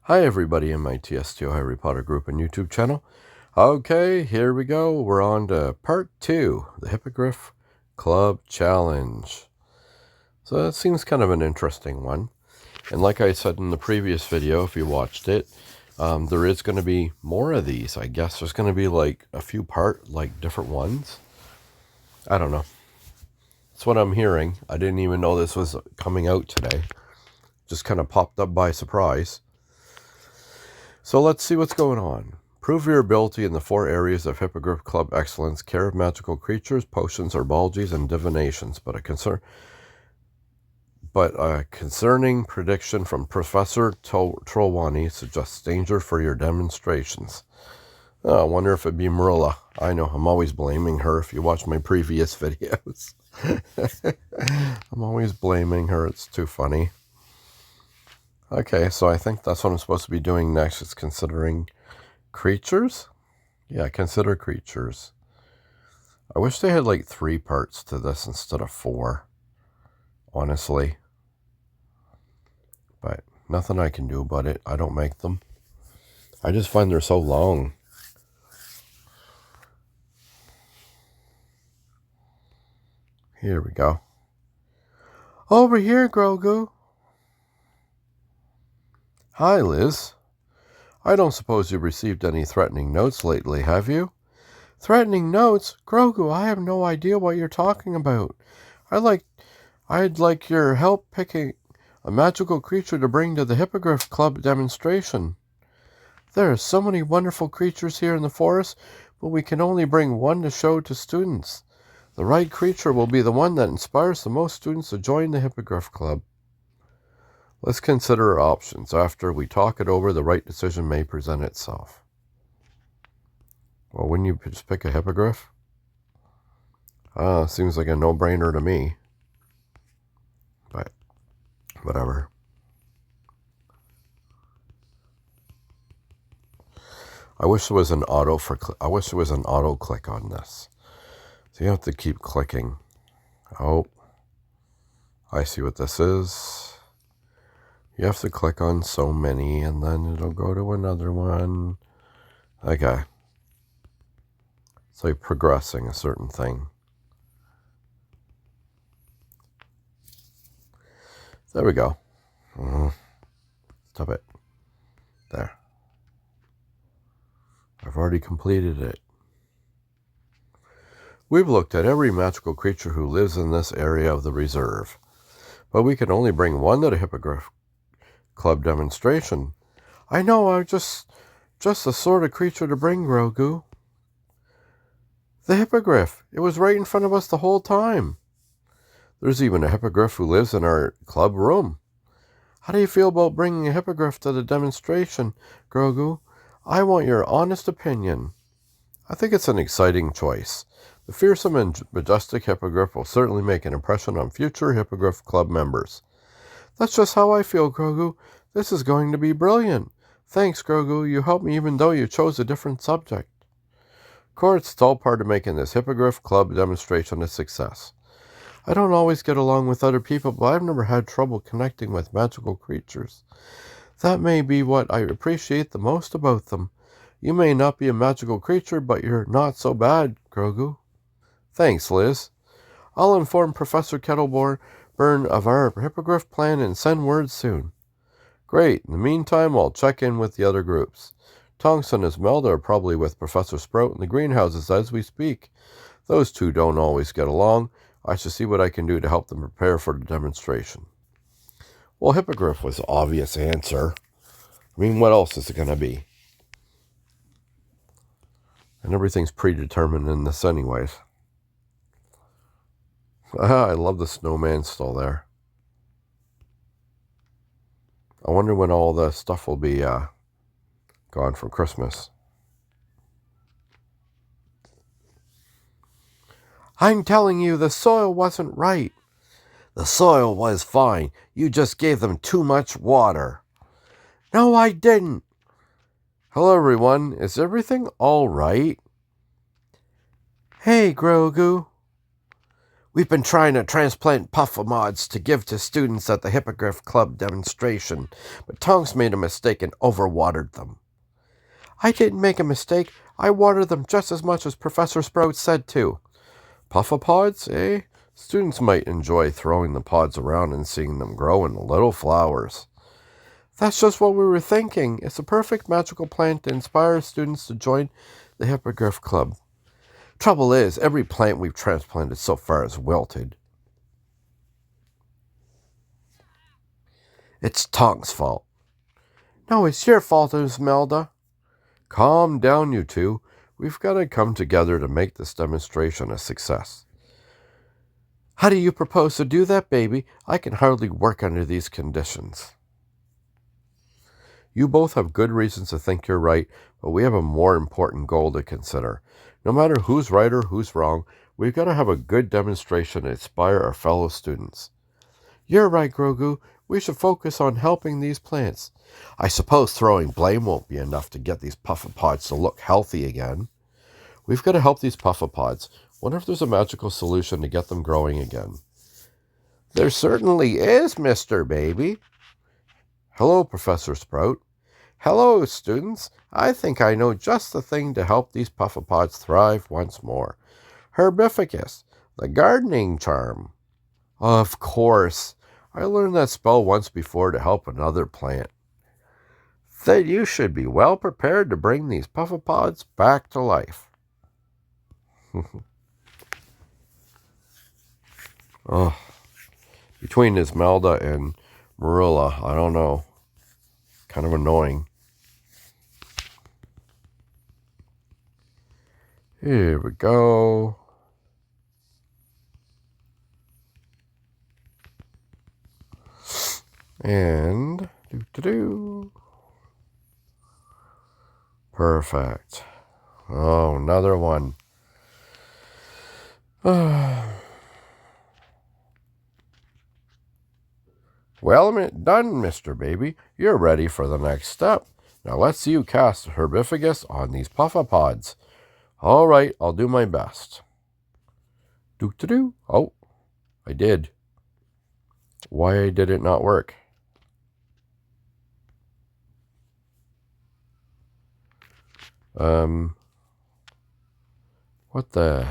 Hi everybody in my TSTO Harry Potter group and YouTube channel. Okay, here we go. We're on to part 2, the Hippogriff Club Challenge. So that seems kind of an interesting one. And like I said in the previous video, if you watched it, there is going to be more of these. I guess there's going to be like a few different ones. I don't know. That's what I'm hearing. I didn't even know this was coming out today. Just kind of popped up by surprise. So let's see what's going on. Prove your ability in the 4 areas of Hippogriff Club Excellence: care of magical creatures, potions, herbologies, and divinations. But a concerning prediction from Professor Trelawney suggests danger for your demonstrations. Oh, I wonder if it'd be Marilla. I know, I'm always blaming her if you watch my previous videos. I'm always blaming her. It's too funny. Okay, so I think that's what I'm supposed to be doing next, is considering creatures? Yeah, consider creatures. I wish they had like 3 parts to this instead of 4, honestly. But nothing I can do about it. I don't make them. I just find they're so long. Here we go. Over here, Grogu. Hi, Liz. I don't suppose you've received any threatening notes lately, have you? Threatening notes? Grogu, I have no idea what you're talking about. I'd like your help picking a magical creature to bring to the Hippogriff Club demonstration. There are so many wonderful creatures here in the forest, but we can only bring one to show to students. The right creature will be the one that inspires the most students to join the Hippogriff Club. Let's consider our options. After we talk it over, the right decision may present itself. Well, wouldn't you just pick a Hippogriff? Seems like a no-brainer to me. But whatever. I wish there was an auto click on this. So you have to keep clicking. Oh, I see what this is. You have to click on so many, and then it'll go to another one. Okay. It's like progressing a certain thing. There we go. Stop it. There. I've already completed it. We've looked at every magical creature who lives in this area of the reserve, but we can only bring one to the Hippogriff Club demonstration. I know, I'm just the sort of creature to bring, Grogu. The Hippogriff. It was right in front of us the whole time. There's even a Hippogriff who lives in our club room. How do you feel about bringing a Hippogriff to the demonstration, Grogu? I want your honest opinion. I think it's an exciting choice. The fearsome and majestic Hippogriff will certainly make an impression on future Hippogriff Club members. That's just how I feel, Grogu. This is going to be brilliant. Thanks, Grogu. You helped me even though you chose a different subject. Of course, it's all part of making this Hippogriff Club demonstration a success. I don't always get along with other people, but I've never had trouble connecting with magical creatures. That may be what I appreciate the most about them. You may not be a magical creature, but you're not so bad, Grogu. Thanks, Liz. I'll inform Professor Kettleborn of our Hippogriff plan and send word soon. Great. In the meantime, I'll check in with the other groups. Tonks and Esmelda are probably with Professor Sprout in the greenhouses as we speak. Those two don't always get along. I shall see what I can do to help them prepare for the demonstration. Well, Hippogriff was the obvious answer. I mean, what else is it going to be? And everything's predetermined in this anyways. I love the snowman still there. I wonder when all the stuff will be gone for Christmas. I'm telling you, the soil wasn't right. The soil was fine. You just gave them too much water. No, I didn't. Hello, everyone. Is everything all right? Hey, Grogu. We've been trying to transplant puffamods to give to students at the Hippogriff Club demonstration, but Tonks made a mistake and overwatered them. I didn't make a mistake. I watered them just as much as Professor Sprout said to. Puffapods, eh? Students might enjoy throwing the pods around and seeing them grow into little flowers. That's just what we were thinking. It's a perfect magical plant to inspire students to join the Hippogriff Club. Trouble is, every plant we've transplanted so far has wilted. It's Tonks' fault. No, it's your fault, Esmeralda. Calm down, you two. We've got to come together to make this demonstration a success. How do you propose to do that, baby? I can hardly work under these conditions. You both have good reasons to think you're right, but we have a more important goal to consider. No matter who's right or who's wrong, we've got to have a good demonstration to inspire our fellow students. You're right, Grogu. We should focus on helping these plants. I suppose throwing blame won't be enough to get these puffapods to look healthy again. We've got to help these puffapods. Wonder if there's a magical solution to get them growing again. There certainly is, Mr. Baby. Hello, Professor Sprout. Hello, students. I think I know just the thing to help these puffapods thrive once more. Herbology, the gardening charm. Of course. I learned that spell once before to help another plant. Then you should be well prepared to bring these puffapods back to life. Oh, between Esmeralda and Marilla, I don't know. Kind of annoying. Here we go. And perfect. Oh, another one. Well done, Mr. Baby. You're ready for the next step. Now let's see you cast Herbology on these puffapods. All right, I'll do my best. Oh, I did. Why did it not work? What the?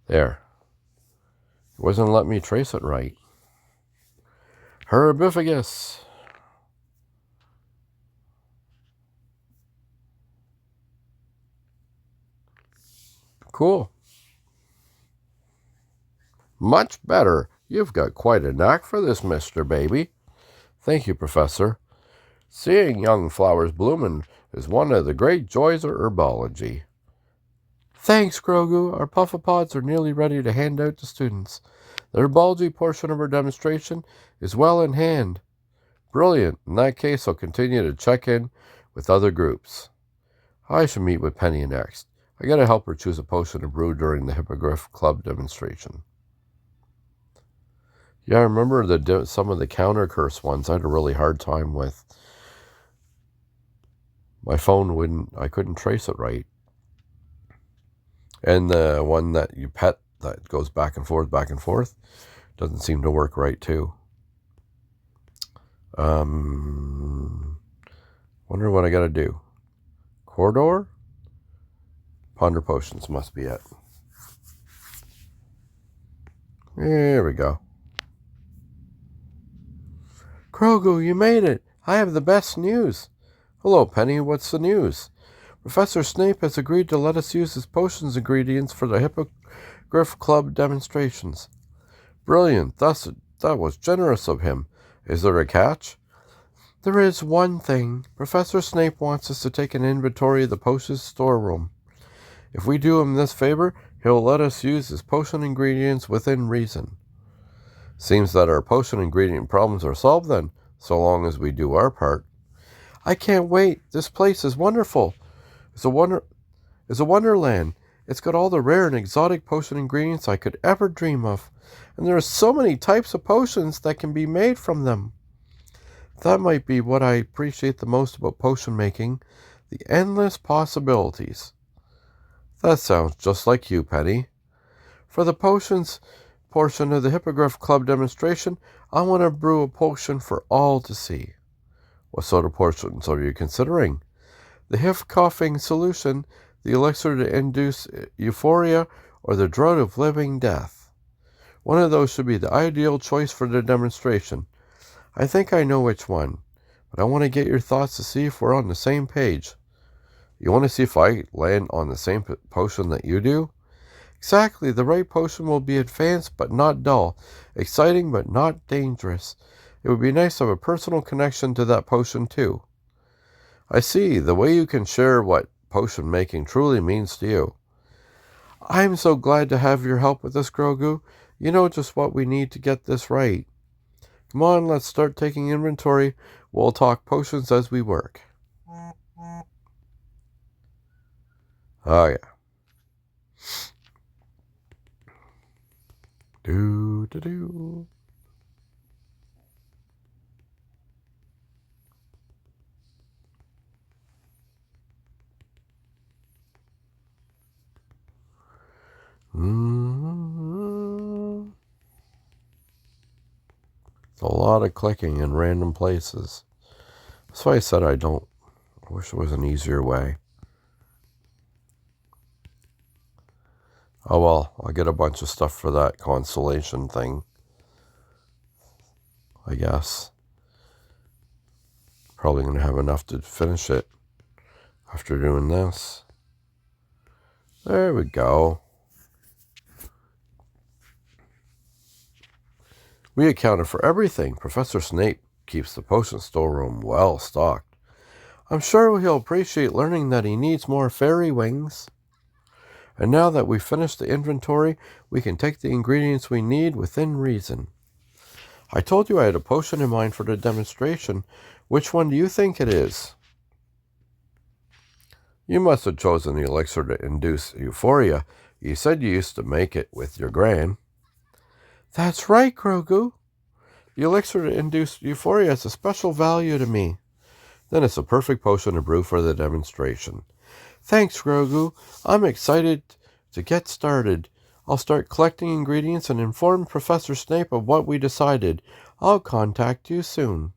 There. It wasn't letting me trace it right. Herbology. Cool. Much better. You've got quite a knack for this, Mr. Baby. Thank you, Professor. Seeing young flowers blooming is one of the great joys of herbology. Thanks, Grogu. Our puffapods are nearly ready to hand out to students. The herbology portion of our demonstration is well in hand. Brilliant. In that case, I'll continue to check in with other groups. I should meet with Penny next. I gotta help her choose a potion to brew during the Hippogriff Club demonstration. Yeah, I remember some of the counter curse ones I had a really hard time with. My phone I couldn't trace it right. And the one that you pet that goes back and forth, doesn't seem to work right too. Wonder what I gotta do. Corridor? Ponder potions must be it. There we go. Grogu, you made it. I have the best news. Hello, Penny. What's the news? Professor Snape has agreed to let us use his potions ingredients for the Hippogriff Club demonstrations. Brilliant. That was generous of him. Is there a catch? There is one thing. Professor Snape wants us to take an inventory of the potions storeroom. If we do him this favor, he'll let us use his potion ingredients within reason. Seems that our potion ingredient problems are solved then, so long as we do our part. I can't wait. This place is wonderful. It's a wonderland. It's got all the rare and exotic potion ingredients I could ever dream of. And there are so many types of potions that can be made from them. That might be what I appreciate the most about potion making, the endless possibilities. That sounds just like you, Penny. For the potions portion of the Hippogriff Club demonstration, I want to brew a potion for all to see. What sort of potions are you considering? The Hiff-coughing solution, the elixir to induce euphoria, or the draught of living death? One of those should be the ideal choice for the demonstration. I think I know which one, but I want to get your thoughts to see if we're on the same page. You want to see if I land on the same potion that you do? Exactly, the right potion will be advanced but not dull, exciting but not dangerous. It would be nice to have a personal connection to that potion too. I see, the way you can share what potion making truly means to you. I'm so glad to have your help with this, Grogu. You know just what we need to get this right. Come on, let's start taking inventory. We'll talk potions as we work. Oh, yeah. Do. It's a lot of clicking in random places. That's why I said I wish there was an easier way. Oh well, I'll get a bunch of stuff for that consolation thing, I guess. Probably going to have enough to finish it after doing this. There we go. We accounted for everything. Professor Snape keeps the potion storeroom well stocked. I'm sure he'll appreciate learning that he needs more fairy wings. And now that we've finished the inventory, we can take the ingredients we need within reason. I told you I had a potion in mind for the demonstration. Which one do you think it is? You must have chosen the elixir to induce euphoria. You said you used to make it with your gran. That's right, Grogu. The elixir to induce euphoria has a special value to me. Then it's a perfect potion to brew for the demonstration. Thanks, Grogu. I'm excited to get started. I'll start collecting ingredients and inform Professor Snape of what we decided. I'll contact you soon.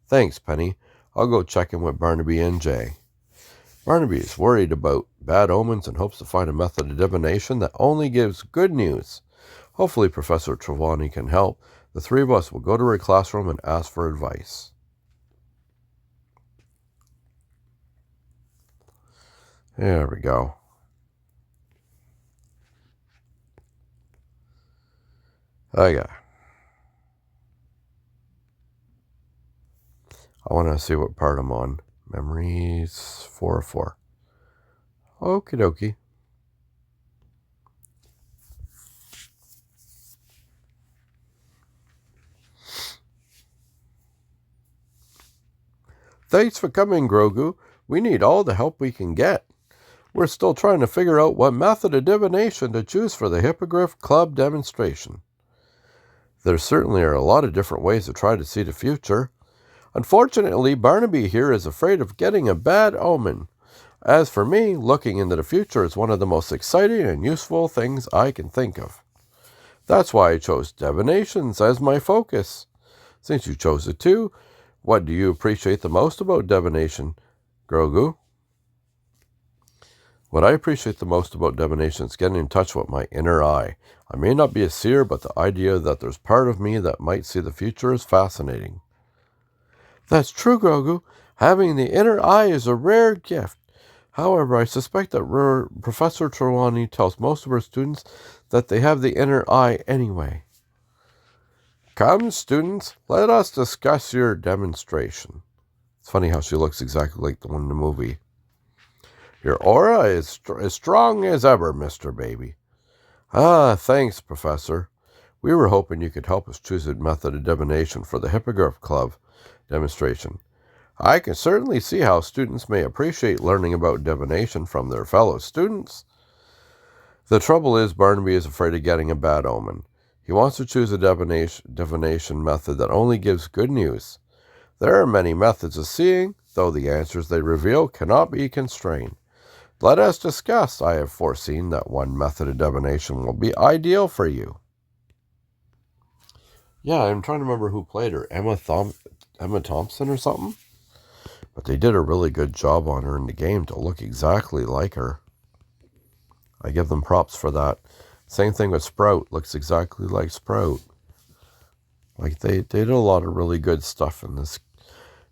Thanks, Penny. I'll go check in with Barnaby and Jay. Barnaby is worried about bad omens and hopes to find a method of divination that only gives good news. Hopefully Professor Trelawney can help. The three of us will go to her classroom and ask for advice. There we go. Okay. I want to see what part I'm on. Memories 404. Okie dokie. Thanks for coming, Grogu. We need all the help we can get. We're still trying to figure out what method of divination to choose for the Hippogriff Club demonstration. There certainly are a lot of different ways to try to see the future. Unfortunately, Barnaby here is afraid of getting a bad omen. As for me, looking into the future is one of the most exciting and useful things I can think of. That's why I chose divinations as my focus. Since you chose it too, what do you appreciate the most about divination, Grogu? What I appreciate the most about divination is getting in touch with my inner eye. I may not be a seer, but the idea that there's part of me that might see the future is fascinating. That's true, Grogu. Having the inner eye is a rare gift. However, I suspect that Professor Trelawney tells most of her students that they have the inner eye anyway. Come, students, let us discuss your demonstration. It's funny how she looks exactly like the one in the movie. Your aura is as strong as ever, Mr. Baby. Ah, thanks, Professor. We were hoping you could help us choose a method of divination for the Hippogriff Club demonstration. I can certainly see how students may appreciate learning about divination from their fellow students. The trouble is, Barnaby is afraid of getting a bad omen. He wants to choose a divination method that only gives good news. There are many methods of seeing, though the answers they reveal cannot be constrained. Let us discuss. I have foreseen that one method of divination will be ideal for you. Yeah, I'm trying to remember who played her. Emma Thompson or something? But they did a really good job on her in the game to look exactly like her. I give them props for that. Same thing with Sprout. Looks exactly like Sprout. Like they did a lot of really good stuff in this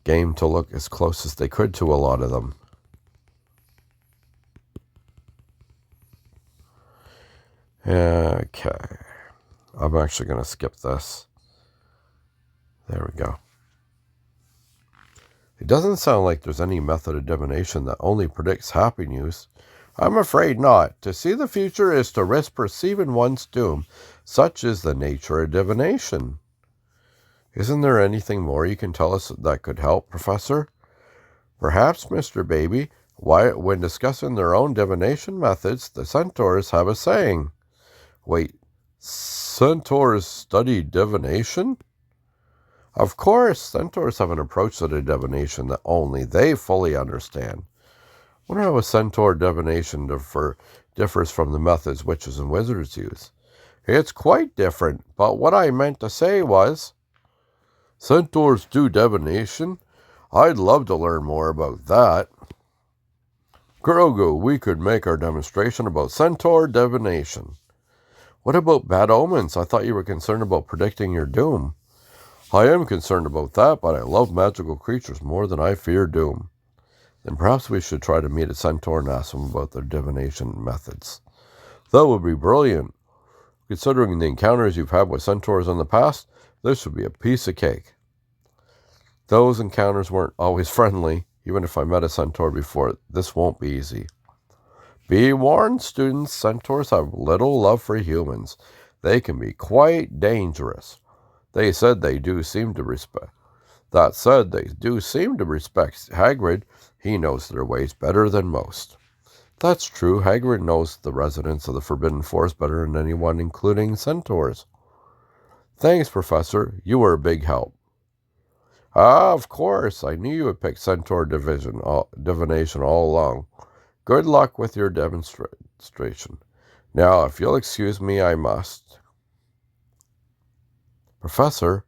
game to look as close as they could to a lot of them. Okay. I'm actually going to skip this. There we go. It doesn't sound like there's any method of divination that only predicts happy news. I'm afraid not. To see the future is to risk perceiving one's doom. Such is the nature of divination. Isn't there anything more you can tell us that could help, Professor? Perhaps, Mr. Baby, when discussing their own divination methods, the centaurs have a saying. Wait, centaurs study divination? Of course, centaurs have an approach to the divination that only they fully understand. I wonder how a centaur divination differs from the methods witches and wizards use. It's quite different, but what I meant to say was, centaurs do divination? I'd love to learn more about that. Grogu, we could make our demonstration about centaur divination. What about bad omens? I thought you were concerned about predicting your doom. I am concerned about that, but I love magical creatures more than I fear doom. Then perhaps we should try to meet a centaur and ask them about their divination methods. That would be brilliant. Considering the encounters you've had with centaurs in the past, this would be a piece of cake. Those encounters weren't always friendly. Even if I met a centaur before, this won't be easy. Be warned, students, centaurs have little love for humans. They can be quite dangerous. That said, they do seem to respect Hagrid. He knows their ways better than most. That's true. Hagrid knows the residents of the Forbidden Forest better than anyone, including centaurs. Thanks, Professor. You were a big help. Ah, of course. I knew you would pick centaur divination all along. Good luck with your demonstration. Now, if you'll excuse me, I must. Professor,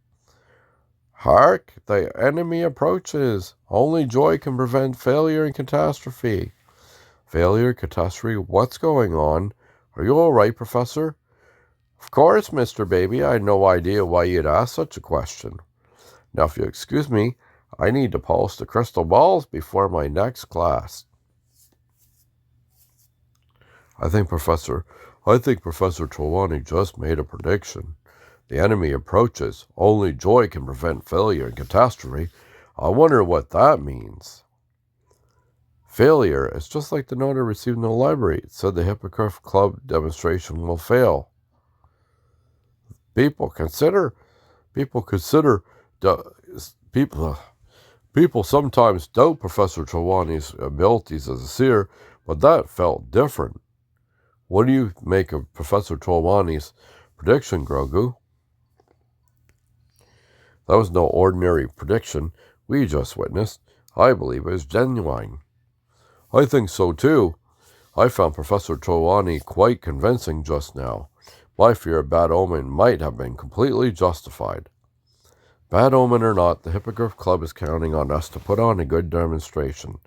hark! The enemy approaches. Only joy can prevent failure and catastrophe. Failure, catastrophe, what's going on? Are you all right, Professor? Of course, Mr. Baby. I had no idea why you'd ask such a question. Now, if you'll excuse me, I need to polish the crystal balls before my next class. I think Professor Trelawney just made a prediction. The enemy approaches. Only joy can prevent failure and catastrophe. I wonder what that means. Failure is just like the note I received in the library. It said the Hippogriff Club demonstration will fail. People sometimes doubt Professor Trelawney's abilities as a seer, but that felt different. What do you make of Professor Trelawney's prediction, Grogu? That was no ordinary prediction we just witnessed. I believe it is genuine. I think so too. I found Professor Trelawney quite convincing just now. My fear of bad omen might have been completely justified. Bad omen or not, the Hippogriff Club is counting on us to put on a good demonstration.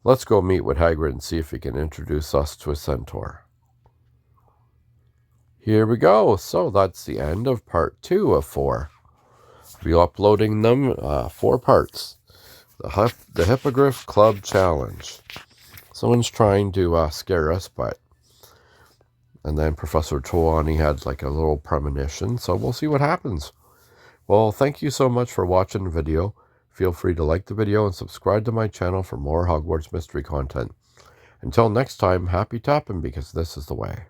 Let's go meet with Hagrid and see if he can introduce us to a centaur. Here we go. So that's the end of part 2 of 4. I'll be uploading them 4 parts. The Hippogriff Club Challenge. Someone's trying to scare us, and then Professor Trelawney had like a little premonition, so we'll see what happens. Well, thank you so much for watching the video. Feel free to like the video and subscribe to my channel for more Hogwarts mystery content. Until next time, happy tapping, because this is the way.